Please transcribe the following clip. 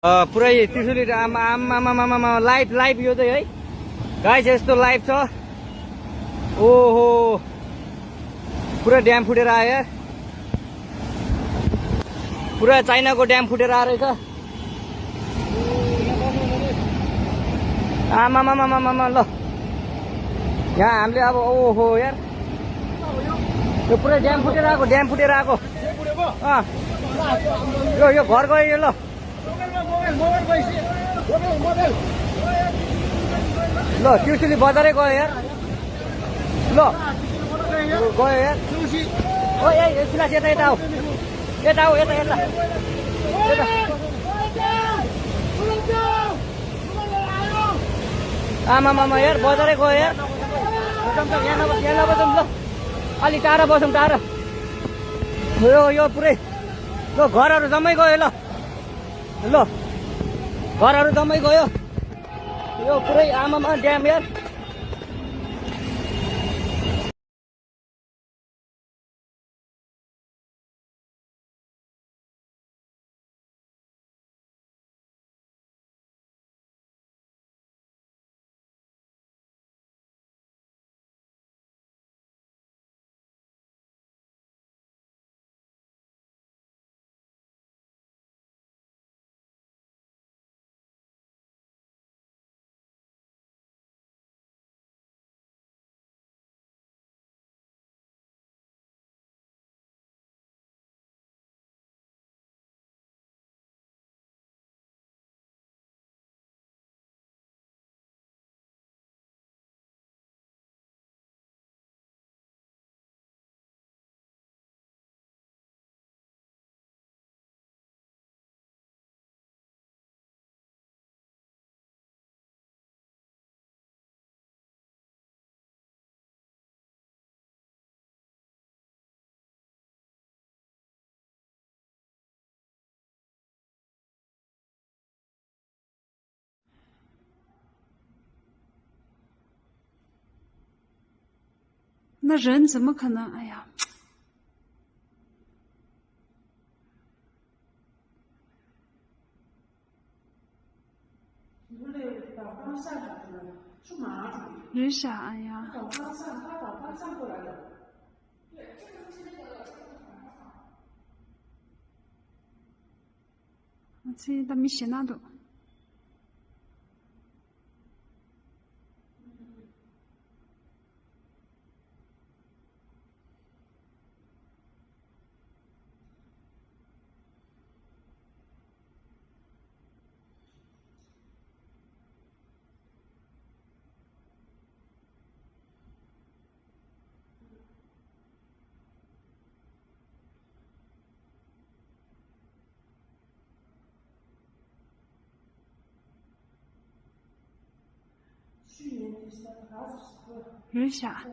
पुरै त्रिशुली आमा लाइभ यो चाहिँ है गाइस यस्तो लाइभ छ। ओहो पुरा ड्याम फुटेर आयो यार, पुरा चाइनाको ड्याम फुटेर आएर रहेछ। आमामामामामा ल यहाँ हामीले अब ओहो यार यो पुरै ड्याम फुटेर आएको यो घर गयो यो। ल ल त्रिशुली बजारै गयो यार। ल गयो यार। ओ ए सिलास यता आऊ यता आमामामा यार बजारै गयो यार। यहाँ नबसौँ ल अलि टाढा बसौँ टाढा। यो पुरै ल घरहरू जम्मै गयो। ल घरहरू जम्मै गयो यो पुरै आमामा ड्याम यार।那人怎么可能？哎呀！人傻呀！我这他没写那都。人傻。